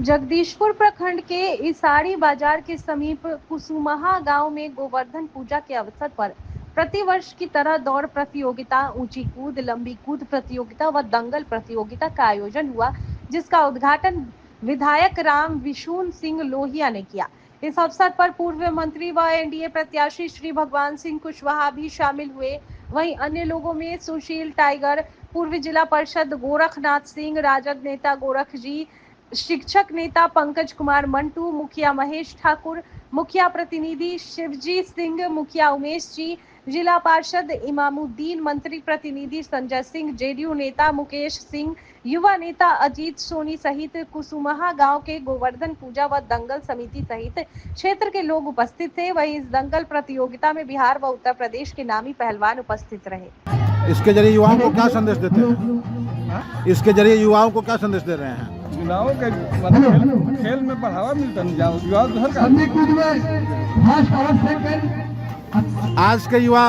जगदीशपुर प्रखंड के इसाड़ी बाजार के समीप कुसुमहा गांव में गोवर्धन पूजा के अवसर पर प्रतिवर्ष की तरह दौड़ प्रतियोगिता, ऊंची कूद, लंबी कूद प्रतियोगिता व दंगल प्रतियोगिता का आयोजन हुआ, जिसका उद्घाटन विधायक राम विशुन सिंह लोहिया ने किया। इस अवसर पर पूर्व मंत्री व एनडीए प्रत्याशी श्री भगवान सिंह कुशवाहा भी शामिल हुए। वहीं अन्य लोगों में सुशील टाइगर, पूर्व जिला परिषद गोरखनाथ सिंह, राजद नेता गोरख जी, शिक्षक नेता पंकज कुमार मंटू, मुखिया महेश ठाकुर, मुखिया प्रतिनिधि शिवजी सिंह, मुखिया उमेश जी, जिला पार्षद इमामुद्दीन, मंत्री प्रतिनिधि संजय सिंह, जेडीयू नेता मुकेश सिंह, युवा नेता अजीत सोनी सहित कुसुमहा गांव के गोवर्धन पूजा व दंगल समिति सहित क्षेत्र के लोग उपस्थित थे। वहीं इस दंगल प्रतियोगिता में बिहार व उत्तर प्रदेश के नामी पहलवान उपस्थित रहे। इसके जरिए युवाओं को क्या संदेश देते हैं? इसके जरिए युवाओं को क्या संदेश दे रहे हैं? युवाओं के मतलब खेल में बढ़ावा मिलता है। युवा आज के युवा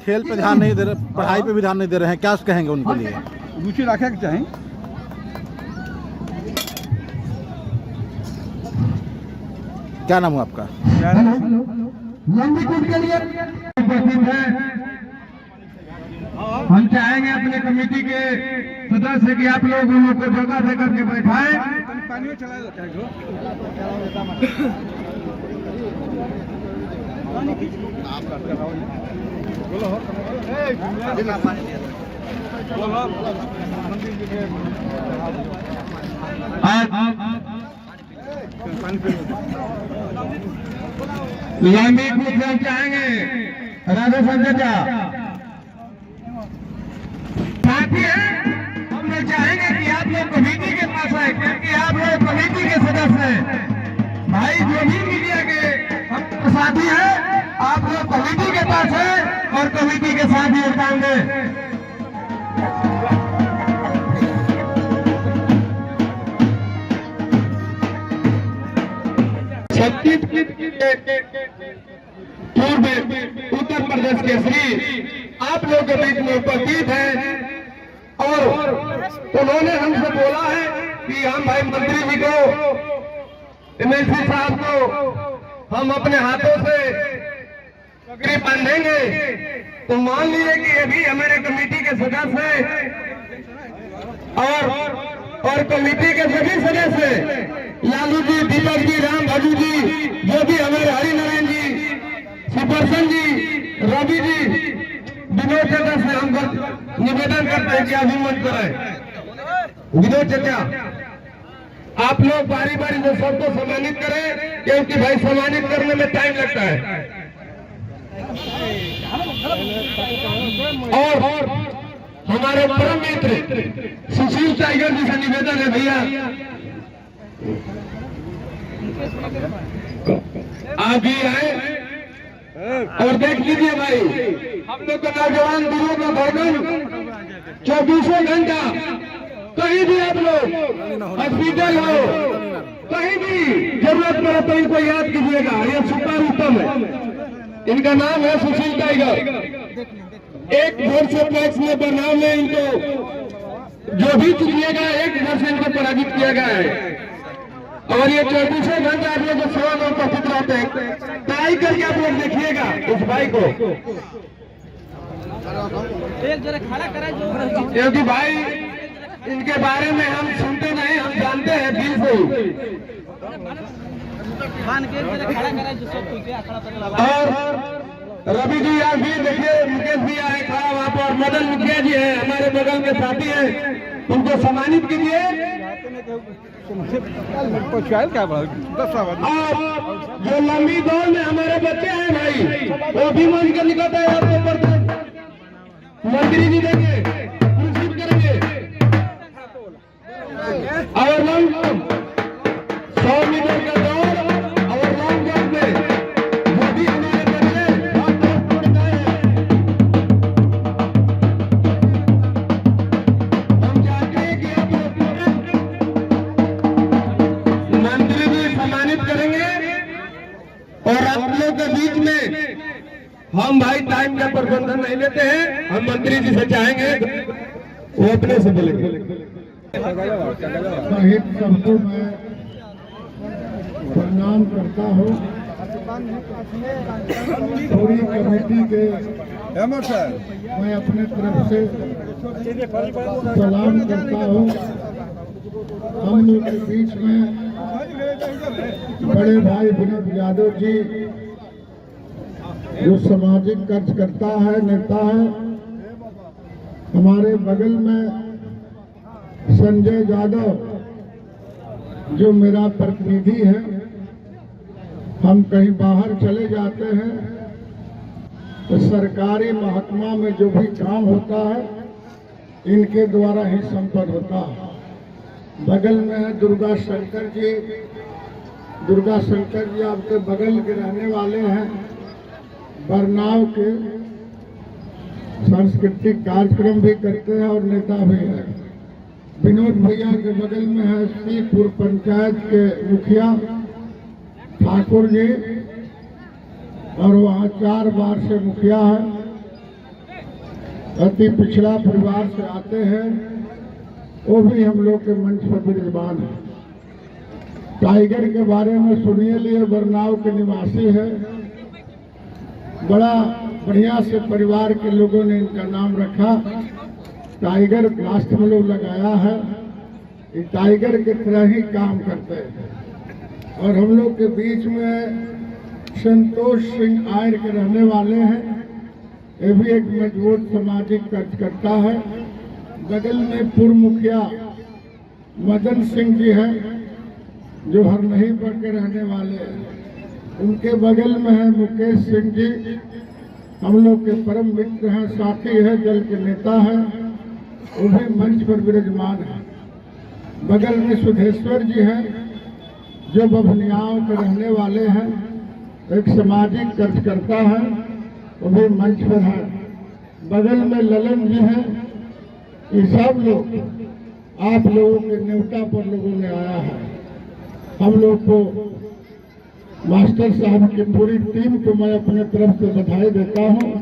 खेल पे ध्यान नहीं दे रहे, पढ़ाई पे भी ध्यान नहीं दे रहे हैं, क्या कहेंगे उनके लिए? रुचि रखे के चाहिए। क्या नाम है आपका? लंबी कूद के लिए हम चाहेंगे अपने कमेटी के सदस्य कि आप लोग उन लोग को जगह दे करके बैठाएं। पानी चला देता है लंबी कूद हम चाहेंगे राधा संजय साथी है। हम लोग चाहेंगे कि आप लोग कमेटी के पास आए, क्योंकि आप लोग कमेटी के सदस्य हैं। भाई जो भी मीडिया के हम साथी हैं, आप लोग कमेटी के पास हैं और कमेटी के साथ योगदान दें। पूर्व उत्तर प्रदेश के श्री आप लोग के बीच में उपस्थित हैं और उन्होंने हमसे बोला है कि हम भाई मंत्री जी को, एमएलसी साहब को हम अपने हाथों से पगड़ी बांधेंगे। तो मान लीजिए कि ये भी हमारे कमेटी के सदस्य हैं और कमेटी के सभी सदस्य लालू जी, दीपक जी, राम भाजू जी, जो भी हमारे हरिनारायण जी, सुदर्शन जी, रवि जी, विनोद चाचा से हम निवेदन करते हैं कि अभिमत करें। विनोद चाचा आप लोग बारी बारी से सबको सम्मानित करें, क्योंकि भाई सम्मानित करने में टाइम लगता है। और हमारे परम मित्र सुशील टाइगर जी से निवेदन है, भैया आप भी आए और देख लीजिए भाई, हम लोग का नौजवान दिनों का धड़कन 24 घंटा, कहीं भी आप लोग हॉस्पिटल हो, कहीं भी जरूरत पड़े तो इनको याद कीजिएगा। ये सुपर उत्तम है, इनका नाम है सुशील टाइगर। एक वोट से टैक्स में बनाव में इनको जो भी चुनिएगा 1 वोट से इनको पराजित किया गया है। और ये 24 घंटे आप लोग सेवा में उपस्थित रहते हैं। ट्राई करके आप लोग देखिएगा उस भाई को, क्योंकि भाई इनके बारे में हम सुनते नहीं, हम जानते हैं दिल से। और रवि जी आप भी देखिए, मुकेश भी आए खड़ा वहाँ पर, मदन मुखिया जी है हमारे बगल के साथी हैं, उनको सम्मानित कीजिए। जो लंबी दौड़ में हमारे बच्चे हैं भाई, वो भी मन के निकट है आपके ऊपर। मंत्री जी देंगे, रिसीव करेंगे और लंग 100 मीटर का दौड़ और लॉन्ग जंप में वो भी हमारे बच्चे बहुत पड़ता है। हम चाहते हैं कि आप और आप लोग के बीच में हम भाई टाइम का प्रबंधन नहीं लेते हैं, हम मंत्री जी से चाहेंगे वो अपने से बोलेंगे। सबको मैं प्रणाम करता हूँ। पूरी कमेटी के मैं अपने तरफ से सलाम करता हूँ। हम लोग के बीच में बड़े भाई विनोद यादव जी जो सामाजिक कार्यकर्ता है, नेता है। हमारे बगल में संजय यादव जो मेरा प्रतिनिधि है। हम कहीं बाहर चले जाते हैं तो सरकारी महकमा में जो भी काम होता है इनके द्वारा ही संपन्न होता है। बगल में है दुर्गा शंकर जी। दुर्गा शंकर जी आपके बगल के रहने वाले हैं। बरनाव के सांस्कृतिक कार्यक्रम भी करते हैं और नेता भी है। विनोद भैया के बगल में है श्रीपुर पंचायत के मुखिया ठाकुर जी और वहाँ 4 बार से मुखिया है। अति पिछड़ा परिवार से आते हैं, वो भी हम लोग के मंच पर विराजमान है। टाइगर के बारे में सुनिए लिए, बरनाव के निवासी है। बड़ा बढ़िया से परिवार के लोगों ने इनका नाम रखा। टाइगर लास्ट में लोग लगाया है। ये टाइगर की तरह ही काम करते हैं। और हम लोग के बीच में संतोष सिंह आयर के रहने वाले हैं। ये भी एक मजबूत सामाजिक कार्यकर्ता है। बगल में पूर्व मुखिया मदन सिंह जी हैं जो हरनहीपुर के रहने वाले हैं। उनके बगल में है मुकेश सिंह जी, हम लोग के परम मित्र हैं, साथी है, दल के नेता हैं। वो भी मंच पर विराजमान है। बगल में सुधेश्वर जी हैं जो बभनियाओं के रहने वाले हैं, एक सामाजिक कार्यकर्ता है, वो भी मंच पर है। बगल में ललन जी हैं। ये सब लोग आप लोगों के न्योता पर लोगों ने आया है। हम लोग को मास्टर साहब की पूरी टीम को मैं अपने तरफ से बधाई देता हूँ।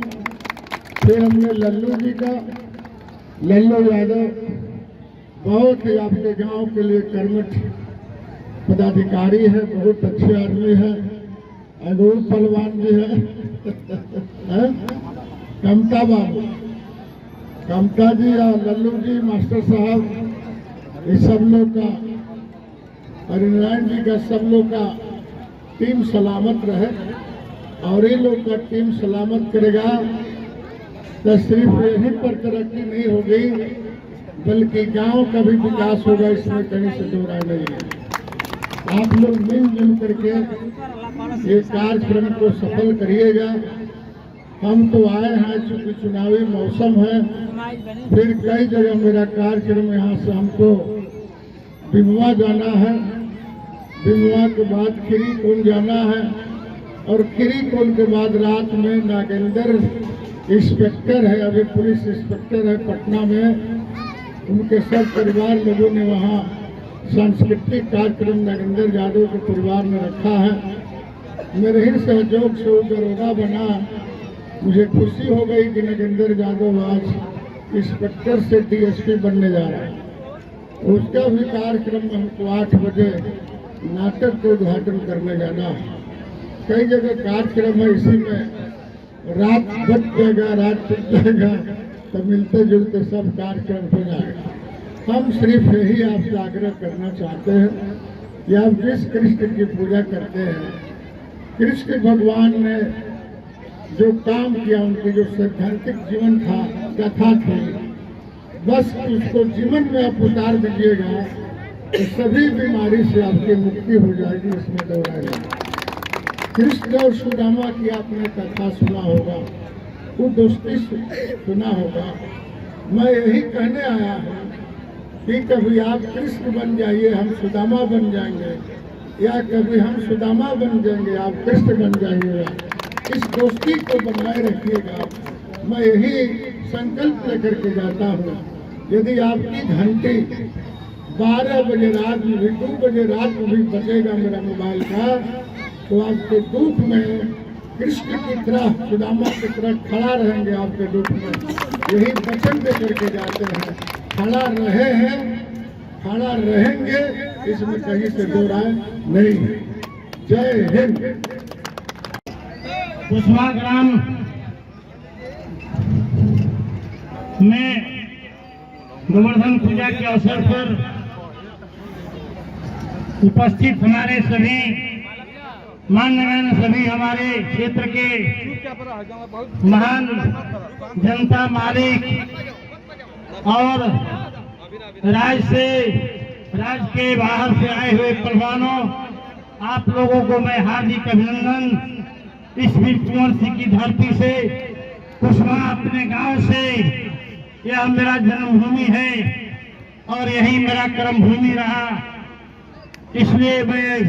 फिर हमने लल्लू जी का, लल्लू यादव बहुत ही आपके गांव के लिए कर्मठ पदाधिकारी है, बहुत अच्छे आदमी है। अगूर पहलवान जी है, कमता बाबू, कमता जी या लल्लू जी, मास्टर साहब, इस सब लोग का, हरिनारायण जी का, सब लोग का टीम सलामत रहे। और ये लोग का टीम सलामत करेगा तो सिर्फ यहीं पर तरक्की नहीं होगी बल्कि गांव का भी विकास होगा, इसमें कहीं से दो राय नहीं है। आप लोग मिलजुल करके ये कार्यक्रम को सफल करिएगा। हम तो आए हैं, चूंकि चुनावी मौसम है, फिर कई जगह मेरा कार्यक्रम यहाँ से हमको बिमवा जाना है, बिमवा के बाद खिरीकोन जाना है और खिरीकोन के बाद रात में नागेंद्र इंस्पेक्टर है, अभी पुलिस इंस्पेक्टर है पटना में, उनके सब परिवार लोगों ने वहाँ सांस्कृतिक कार्यक्रम नागेंद्र यादव के परिवार में रखा है। मेरे ही सहयोग से वो दरोगा बना। मुझे खुशी हो गई कि नागेंद्र यादव आज इंस्पेक्टर से डीएसपी बनने जा रहा है। उसका भी कार्यक्रम हमको 8 बजे नाटक का उद्घाटन करने जाना है। कई जगह कार्यक्रम है, इसी में रात बच जाएगा, रात टूट जाएगा, तो मिलते जुलते सब कार्यक्रम हो जाएगा। हम सिर्फ यही आपसे आग्रह करना चाहते हैं कि आप जिस कृष्ण की पूजा करते हैं, कृष्ण भगवान ने जो काम किया, उनके जो सैद्धांतिक जीवन था, कथा थी, बस उसको जीवन में आप उतार दीजिएगा तो सभी बीमारी से आपकी मुक्ति हो जाएगी, इसमें दो राय नहीं। कृष्ण और सुदामा की आपने कथा सुना होगा, वो दोस्ती सुना होगा। मैं यही कहने आया हूँ कि कभी आप कृष्ण बन जाइए, हम सुदामा बन जाएंगे, या कभी हम सुदामा बन जाएंगे, आप कृष्ण बन जाइएगा। इस दोस्ती को बनाए रखिएगा। मैं यही संकल्प लेकर के जाता हूँ। यदि आपकी घंटी 12 बजे रात में भी, 2 बजे रात में भी बजेगा मेरा मोबाइल का, तो आपके दुख में कृष्ण की तरह, सुदामा की तरह खड़ा रहेंगे आपके दुख में। यही वचन दे करके जाते हैं। खड़ा रहे हैं, खड़ा रहेंगे, इसमें कहीं से दो राय नहीं है। जय हिंद। कुशवाहा ग्राम में गोवर्धन पूजा के अवसर पर उपस्थित हमारे सभी मान्यगण, सभी हमारे क्षेत्र के महान जनता मालिक और राज्य के बाहर से आए हुए पहलवानों, आप लोगों को मैं हार्दिक अभिनंदन। इस वीर कुंवर सिंह की धरती से, कुशवाहा अपने गांव से, यह मेरा जन्मभूमि है और यही मेरा कर्म भूमि रहा। इसलिए मैं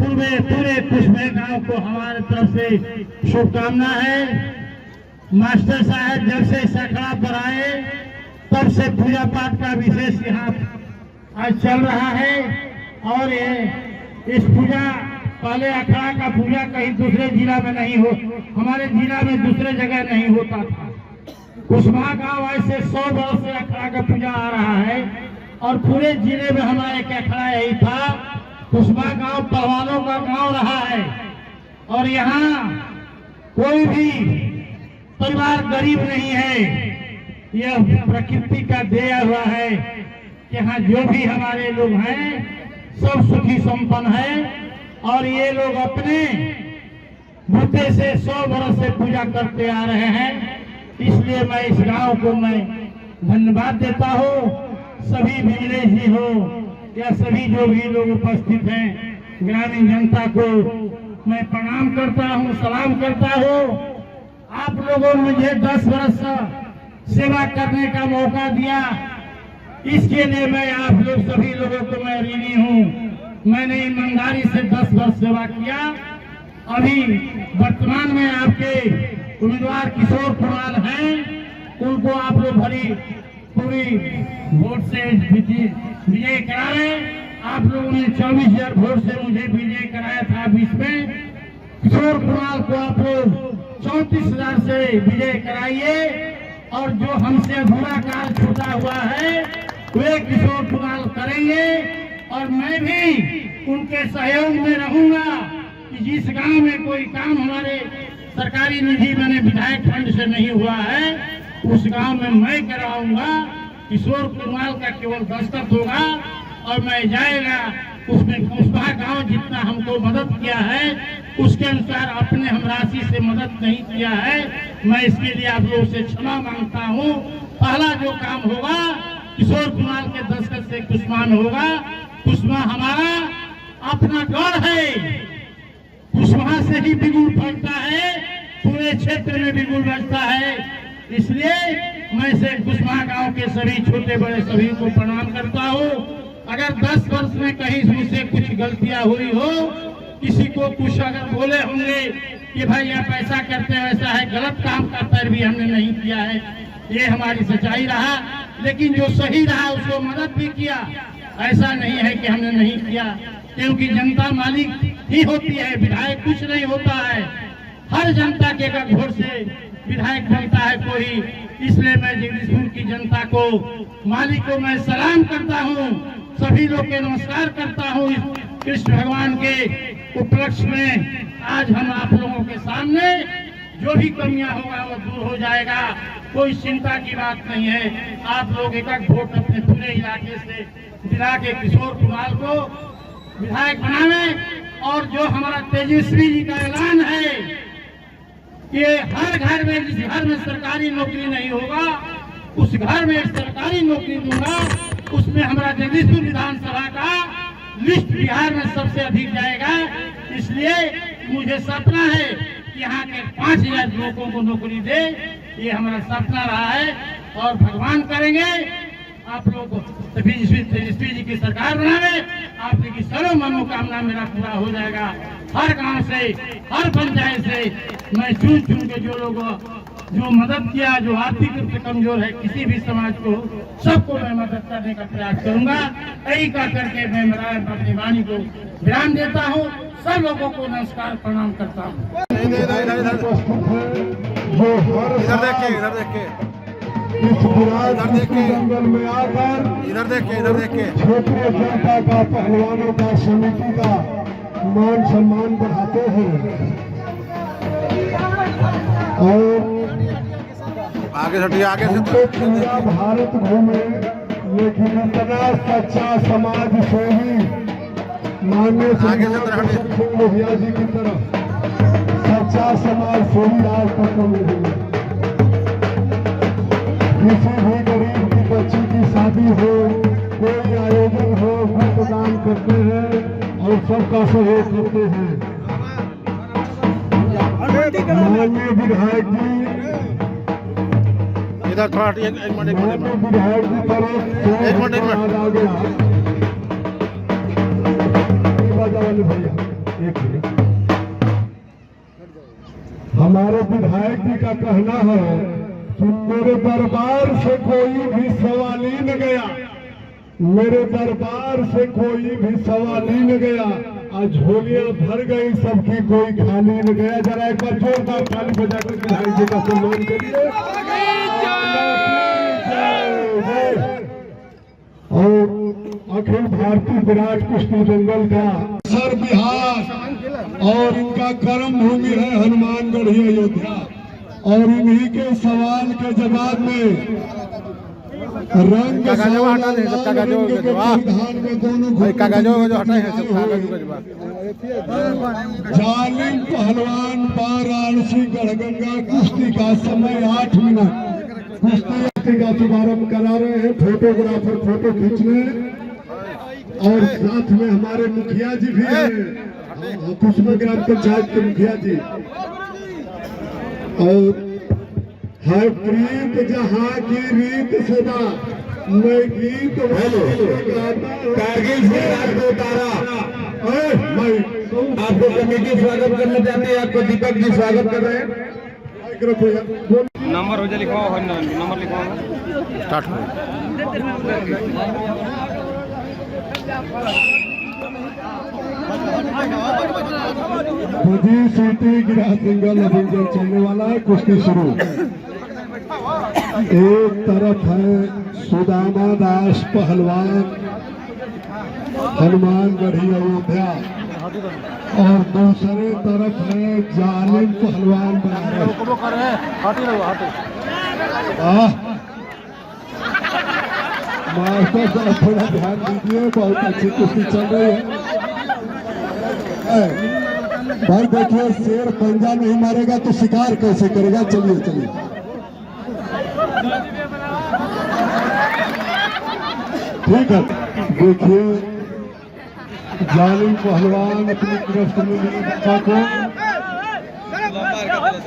पूरे कुशवाहा गांव को हमारे तरफ से शुभकामना है। मास्टर साहब जब से इस अखाड़ा पर आए तब से पूजा पाठ का विशेष यहाँ आज चल रहा है। और ये इस पूजा, पहले अखाड़ा का पूजा कहीं दूसरे जिला में नहीं हो, हमारे जिला में दूसरे जगह नहीं होता था। कुशवाहा गांव ऐसे 100 वर्ष से अखाड़ा का पूजा आ रहा है और पूरे जिले में हमारा एक अखाड़ा यही था। कुशवाहा गांव पहलवानों का गांव रहा है और यहाँ कोई भी परिवार गरीब नहीं है। यह प्रकृति का दिया हुआ है। यहाँ जो भी हमारे लोग हैं सब सुखी संपन्न है और ये लोग अपने बूते से 100 वर्ष से पूजा करते आ रहे हैं। इसलिए मैं इस गांव को मैं धन्यवाद देता हूँ। सभी विजय जी हो या सभी जो भी लोग उपस्थित हैं, ग्रामीण जनता को मैं प्रणाम करता हूँ, सलाम करता हूँ। आप लोगों ने मुझे 10 वर्ष सेवा करने का मौका दिया, इसके लिए मैं आप लोग सभी लोगों को मैं ऋणी हूँ। मैंने ईमानदारी से 10 वर्ष सेवा किया। अभी वर्तमान में आपके उम्मीदवार किशोर कुमार हैं, उनको आप लोग पूरी वोट से विजय कराए। आप लोगों ने 24,000 वोट से मुझे विजय कराया था 20 में। किशोर कुमार को आप लोग 34,000 से विजय कराइए और जो हमसे अधूरा कार्य छूटा हुआ है वे किशोर कुमार करेंगे और मैं भी उनके सहयोग में रहूंगा कि जिस गांव में कोई काम हमारे सरकारी निधि मैंने विधायक फंड से नहीं हुआ है, उस गांव में मैं कराऊंगा। किशोर कुमार का केवल दस्तखत होगा और मैं जाएगा उसमें कुशवाहा गांव जितना हमको मदद किया है उसके अनुसार अपने हम राशि से मदद नहीं किया है। मैं इसके लिए आप लोगों से क्षमा मांगता हूँ। पहला जो काम होगा किशोर कुमार के दस्तखत से कुशवाहा होगा। कुशवाहा हमारा अपना गढ़ है, कुशवाहा से ही बिगुल फलता है, पूरे क्षेत्र में बिगुल बजता है। इसलिए मैं से कुशवाहा गांव के सभी छोटे बड़े सभी को प्रणाम करता हूँ। अगर 10 वर्ष में कहीं मुझसे कुछ गलतियां हुई हो, किसी को कुछ अगर बोले होंगे कि भाई यह पैसा करते हैं वैसा है, गलत काम का पैर भी हमने नहीं किया है, ये हमारी सच्चाई रहा। लेकिन जो सही रहा उसको मदद भी किया, ऐसा नहीं है कि हमने नहीं किया, क्योंकि जनता मालिक ही होती है, विधायक कुछ नहीं होता है। हर जनता के एक वोट से विधायक बनता है कोई। इसलिए मैं जगदीशपुर की जनता को, मालिक को मैं सलाम करता हूँ, सभी लोग के नमस्कार करता हूँ। कृष्ण भगवान के उपलक्ष्य में आज हम आप लोगों के सामने जो भी कमियां होगा वो दूर हो जाएगा, कोई चिंता की बात नहीं है। आप लोग एक वोट अपने पूरे इलाके से दिला के किशोर कुमार को विधायक बनावे। और जो हमारा तेजस्वी जी का ऐलान है कि हर घर में, जिस घर में सरकारी नौकरी नहीं होगा उस घर में सरकारी नौकरी दूंगा। उसमें हमारा जगदीशपुर विधानसभा का लिस्ट बिहार में सबसे अधिक जाएगा। इसलिए मुझे सपना है कि यहाँ के 5,000 लोगों को नौकरी दे, ये हमारा सपना रहा है और भगवान करेंगे आप लोग तेजस्वी जी की सरकार बनावे। आप की सर्व मनोकामना मेरा पूरा हो जाएगा। हर गांव से, हर पंचायत से मैं चुन के जो लोग जो मदद किया, जो आर्थिक रूप से कमजोर है किसी भी समाज को, सबको मैं मदद करने का प्रयास करूंगा। यही कर करके मैं अपनी वाणी को विराम देता हूँ। सब लोगों को नमस्कार प्रणाम करता हूँ। उपस्थित है जो हर इधर देख साल के, इधर देख के, इस विराट इधर देख के। जंगल में आकर इधर देख के, इधर देख के। क्षेत्रीय जनता का, पहलवानों का, समिति का मान सम्मान बढ़ाते हैं और आगे से हटिए, आगे हम से। तो पूरा भारत घूमे, लेकिन इतना सच्चा समाज सेवी माननीय आगे से तरह हटे। सिंह लोहिया जी की तरफ सच्चा समाज सेवी आज तक नहीं हुआ। किसी भी गरीब की बच्ची की शादी हो, कोई आयोजन हो, गुणगान करते हैं और सबका सहयोग करते हैं। माननीय विधायक जी, इधर थोड़ा हटिए, एक मिनट, एक माननीय मिनट। विधायक जी तरफ एक मिनट, एक मिनट। आ गया। वाले भैया एक मिनट, हमारे विधायक जी का कहना है कि मेरे दरबार से कोई भी सवाल ही न गया, मेरे दरबार से कोई भी सवाल ही न गया, आज झोलियां भर गई सबकी, कोई खाली न गया। जरा एक बार जोरदार ताली बजाकर विधायक जी का सम्मान करिए। और अखिल भारतीय विराट कुश्ती दंगल का सर बिहार और इनका कर्म भूमि है हनुमानगढ़ ही अयोध्या, और इन्हीं के सवाल के जवाब में रंग कागजों हटा दे, सब कागजों के के जवाब। परिधान में दोनों भाई कागजों जो हटाए हैं, सब घोड़े कागजों का जवाब। जालिम पहलवान वाराणसी गढ़गंगा कुश्ती का समय 8 मिनट। कुश्ती का शुभारंभ करा रहे हैं फोटोग्राफर फोटो खींचने, और साथ में हमारे मुखिया जी भी हैं, कुसुमा ग्राम पंचायत के मुखिया जी। और है प्रीत जहाँ की रीत सदा, मैं गीत कारगिल से रात को उतारा। मैं आपको कमेटी स्वागत करना चाहते हैं, आपको दीपक जी स्वागत कर रहे हैं। नंबर हो जाए लिखवाओ, नंबर लिखवाओ। स्टार्ट करो। खुदी सीटी गिरा सिंगल अभियान चलने वाला है। कुश्ती शुरू। एक तरफ है सुदामा दास पहलवान हनुमानगढ़ी अयोध्या, और दूसरे तरफ है जालिम पहलवान बनारस। मास्टर साहब थोड़ा ध्यान दीजिए, बहुत अच्छी कुश्ती चल रही है। भाई देखिए, शेर पंजा नहीं मारेगा तो शिकार कैसे करेगा। चलिए चलिए, ठीक है। देखिए, जालिम पहलवान अपनी गिरफ्त में लिए बच्चा को,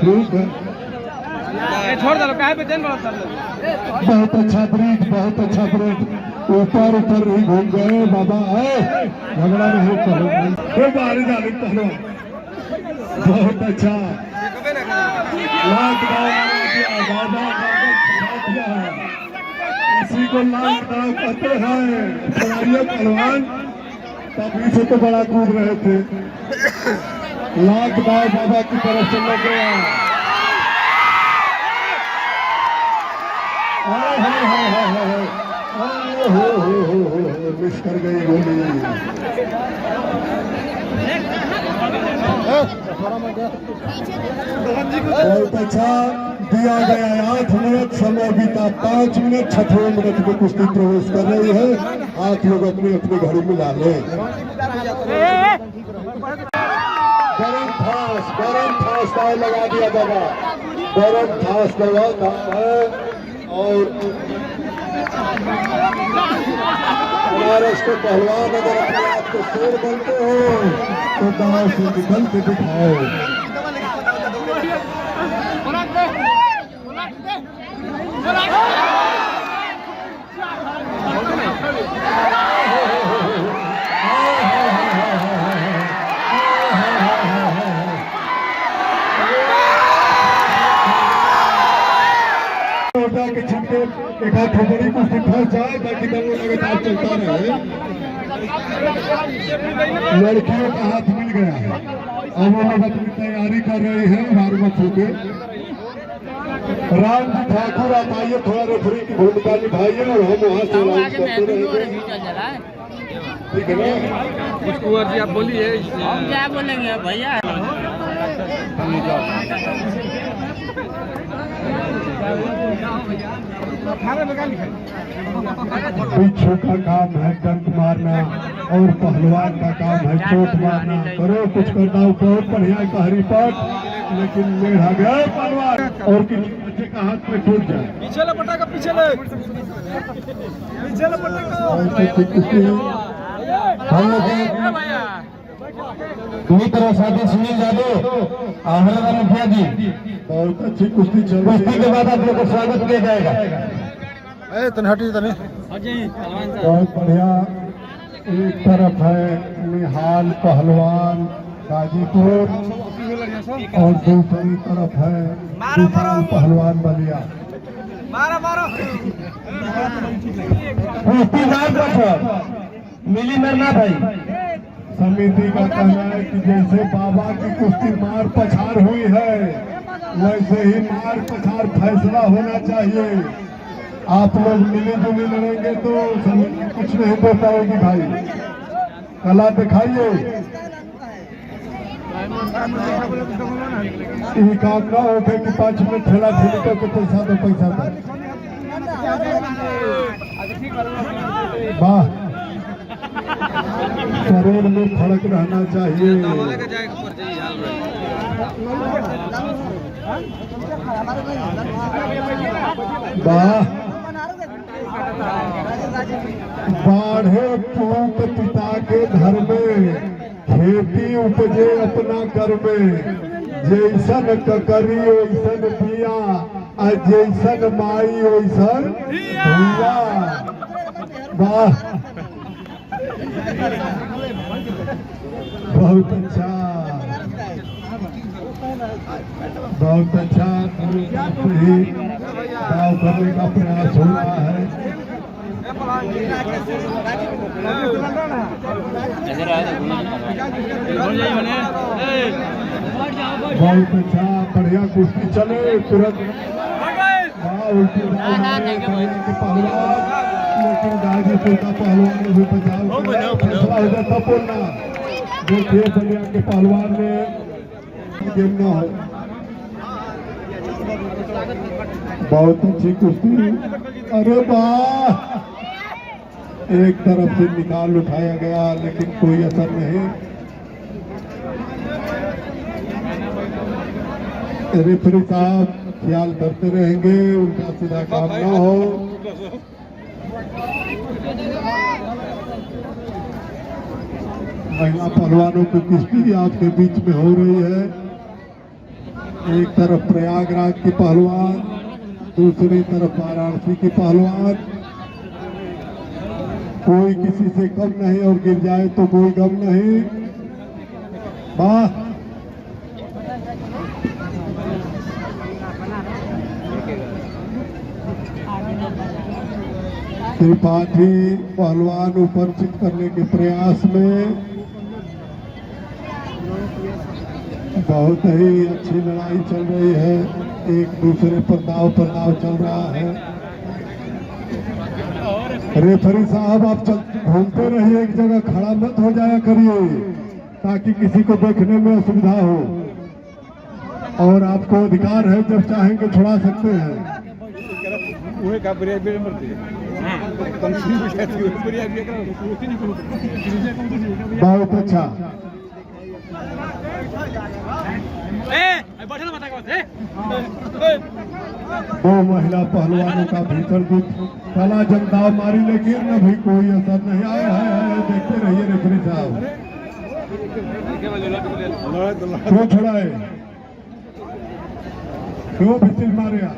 ठीक है। छोड़ दो, काहे पे जन बड़ा बहुत अच्छा ब्रेक, बहुत अच्छा ब्रेक। ऊपर ऊपर ही घूम गए बाबा। झगड़ा नहीं करो, बाहरी जालिम पहलवान बहुत अच्छा। इसी को लॉकडाउन कहते हैं। खिलाड़ियों पहलवान तभी से तो बड़ा कूद रहे थे। लॉकडाउन बाबा की तरफ से लग गया। मिस कर गई गोली। बहुत अच्छा दिया गया। 8 मिनट समय बीता, 5 मिनट 6 मिनट में कुश्ती प्रवेश कर रही है। आप लोग अपनी अपनी घड़ी मिला लें। गरम फांस ताव लगा दिया बाबा, गरम फांस लगा है। और बनारस के पहलवान अगर अपने आप को शेर बनते हो तो गांव से निकल के दिखाओ। के छक्के एक हाथ बड़ी कुश्ती फंस जाए, बाकी दोनों लगातार चलता रहे। लड़कियों का हाथ मिल गया। अब वो लोग अपनी तैयारी कर रहे हैं बारमथू के। राम जी ठाकुर आप आइए, थोड़ा रेफरी की भूमिका निभाइए और हम वहाँ से राउंड करते रहेंगे, ठीक है ना? कुछ कुंवर जी आप बोलिए। हम क्या बोलेंगे भैया। पीछू का काम है डंक मारना और पहलवान का काम है चोट मारना। करो कुछ करना, बहुत बढ़िया कहरी पर, लेकिन मेढ़ा गया पहलवान और किसी बच्चे का हाथ में टूट जाए। पीछे लपटा का पीछे ले, पीछे लपटा का साथी सुनील यादव आहरा मुखिया जी, बहुत अच्छी कुश्ती चल रही है। कुश्ती के बाद आप लोग को स्वागत किया जाएगा। बहुत बढ़िया। एक तरफ है निहाल पहलवान गाजीपुर और दूसरी तरफ है विशाल पहलवान बलिया। मिली मरना भाई। समिति का कहना है कि जैसे बाबा की कुश्ती मार पछाड़ हुई है, वैसे ही मार पछाड़ फैसला होना चाहिए। आप लोग मिली जुली लड़ेंगे तो समिति कुछ नहीं दे पाएगी भाई। कला दिखाइए। ये काम ना हो कि 5 मिनट ठेला ठेली तो पैसा दो, पैसा दो। वाह, शरीर में फर्क रहना चाहिए। वाह, बाढ़े पूत पिता के घर में, खेती उपजे अपना कर में। जैसन ककरी वैसन पिया, जैसन माई वैसन भैया। वाह, बहुत अच्छा, बहुत अच्छा। दाव करने का प्रयास हो रहा है। बहुत अच्छा, बढ़िया कुश्ती चले तुरंत। पहलवान, लेकिन गाजीपुर का पहलवान ने भी बचाव फैसला हो जाता बोलना। देखिए बलिया के पहलवान ने गेम न हो। बहुत अच्छी कुश्ती। अरे वाह, एक तरफ से निकाल उठाया गया लेकिन कोई असर नहीं। रेफरी साहब ख्याल करते रहेंगे उनका सीधा काम न हो। महिला पहलवानों की कुश्ती आपके बीच में हो रही है। एक तरफ प्रयागराज की पहलवान, दूसरी तरफ वाराणसी की पहलवान। कोई किसी से कम नहीं और गिर जाए तो कोई गम नहीं। वाह, त्रिपाठी पहलवान उपरचित करने के प्रयास में। बहुत ही अच्छी लड़ाई चल रही है, एक दूसरे पर दाव चल रहा है। रेफरी साहब आप घूमते रहिए, एक जगह खड़ा मत हो जाया करिए ताकि किसी को देखने में असुविधा हो। और आपको अधिकार है, जब चाहेंगे छुड़ा सकते हैं। बहुत अच्छा। दो महिला पहलवानों का भीतर कुछ कला जमदाव मारी, लेकिन अभी कोई असर नहीं आया है। देखते रहिए रेफरी साहब। क्यों छुड़ाए, क्यों भिसिल मारे आप?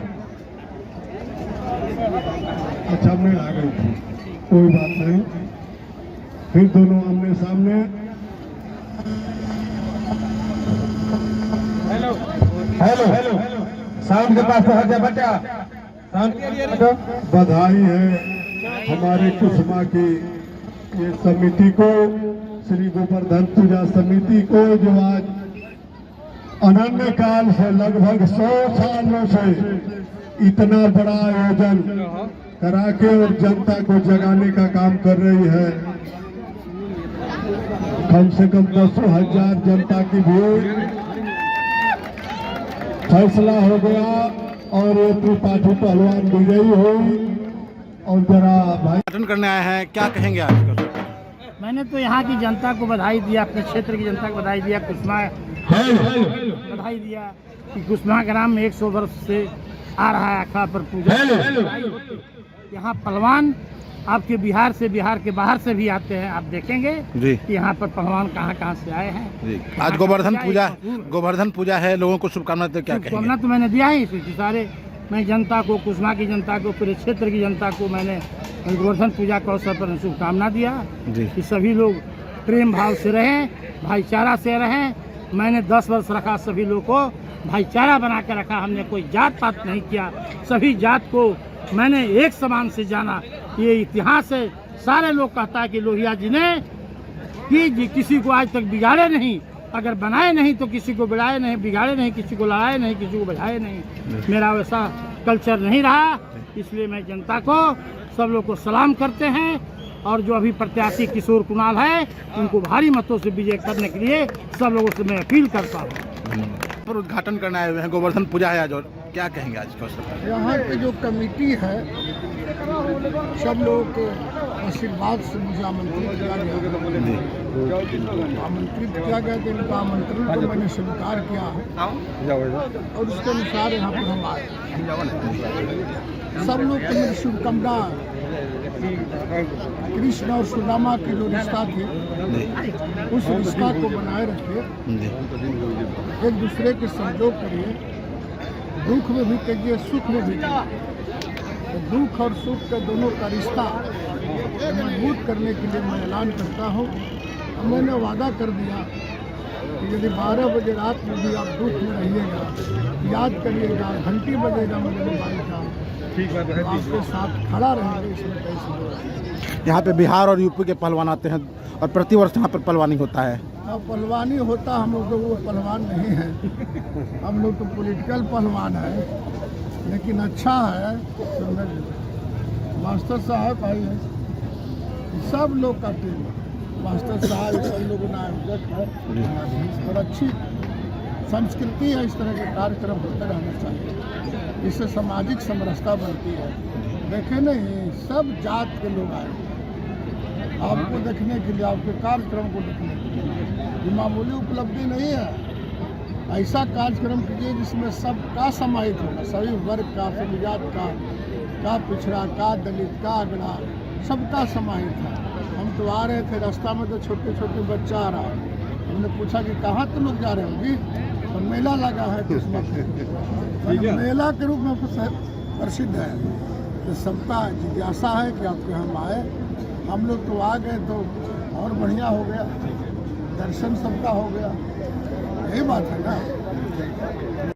अच्छा मेल आ गई थी, कोई बात नहीं। फिर दोनों आमने सामने। हेलो हेलो, साउंड के पास पहुंच जा बच्चा। बधाई है हमारे कुसुमा की ये समिति को, श्री गोवर्धन पूजा समिति को, जो आज अनन्य काल से लगभग 100 सालों से इतना बड़ा आयोजन करा के और जनता को जगाने का काम कर रही है। कम से कम 10,000 जनता की भीड़, फैसला हो गया और ये त्रिपाठी पहलवान विजयी हुई। और जरा भाई उद्घाटन करने आए हैं, क्या कहेंगे आज का? मैंने तो यहाँ की जनता को बधाई दिया, अपने क्षेत्र की जनता को बधाई दिया, कुसमा बधाई दिया कि कुसमा ग्राम में 100 वर्ष से आ रहा है अखाड़ा पर पूजा। यहाँ पहलवान आपके बिहार के बाहर से भी आते हैं। आप देखेंगे जी कि यहाँ पर पहलवान कहाँ से आए हैं जी। आज गोवर्धन पूजा है, लोगों को शुभकामना देते क्या कहेंगे? शुभकामना तो मैंने दिया ही सारे, मैं जनता को, कुसमा की जनता को, पूरे क्षेत्र की जनता को मैंने गोवर्धन पूजा के अवसर पर शुभकामना दिया कि सभी लोग प्रेम भाव से रहें, भाईचारा से रहें। मैंने 10 वर्ष रखा, सभी लोग को भाईचारा बना के रखा। हमने कोई जात पात नहीं किया, सभी जात को मैंने एक समान से जाना। ये इतिहास है, सारे लोग कहता है कि लोहिया जी ने कि किसी को आज तक बिगाड़े नहीं, अगर बनाए नहीं तो किसी को बिगाड़े नहीं, बिगाड़े नहीं, किसी को लड़ाए नहीं, किसी को बजाए नहीं। मेरा वैसा कल्चर नहीं रहा, इसलिए मैं जनता को, सब लोग को सलाम करते हैं। और जो अभी प्रत्याशी किशोर कुणाल है, उनको भारी मतों से विजय करने के लिए सब लोगों से मैं अपील करता हूँ। पर उद्घाटन करने आए हुए हैं, गोवर्धन पूजा है आज, और क्या कहेंगे आज का? यहाँ की जो कमेटी है, सब लोग के आशीर्वाद से मुझे आमंत्रित किया गया। आमंत्रित किया गया तो इनका आमंत्रण को मैंने स्वीकार किया और उसके अनुसार यहाँ पर हम आए। सब लोग को मेरी शुभकामना। कृष्ण और सुदामा की जो रिश्ता थी, उस रिश्ता को बनाए रखिए, एक दूसरे के सहयोग करिए, दुख में भी करिए, सुख में भी करिए। दुख और सुख के दोनों का रिश्ता मजबूत करने के लिए मैं ऐलान करता हूँ। मैंने वादा कर दिया कि यदि 12 बजे रात में भी आप दुख में रहिएगा, याद करिएगा, घंटी बजेगा मेरे मोबाइल का, आपके साथ खड़ा रहेंगे। इसमें कैसे यहाँ पे बिहार और यूपी के पहलवान आते हैं और प्रतिवर्ष यहाँ पर पहलवानी होता है। पहलवानी होता, हम लोग तो वो पहलवान नहीं है, हम लोग तो पॉलिटिकल पहलवान है। लेकिन अच्छा है, मास्टर साहब भाई है, सब लोग का टीम, मास्टर साहब सब लोग नायक है और अच्छी संस्कृति है। इस तरह के कार्यक्रम होते रहना चाहिए, इससे सामाजिक समरसता बनती है। देखे नहीं, सब जात के लोग आए आपको देखने के लिए, आपके कार्यक्रम को देखने के लिए। ये मामूली उपलब्धि नहीं है। ऐसा कार्यक्रम कीजिए जिसमें सबका समाहित होगा, सभी वर्ग का, सभी जात का पिछड़ा, का दलित, का अगड़ा, सबका समाहित है। हम तो आ रहे थे, रास्ता में तो छोटे छोटे बच्चा आ रहा, हमने पूछा कि कहाँ तो लोग जा रहे होंगे, तो मेला लगा है किस्मत, मेला के रूप में प्रसिद्ध है। तो सबका जिज्ञासा है कि आपके हम आए, हम लोग तो आ गए तो और बढ़िया हो गया, दर्शन सबका हो गया, यही बात है ना।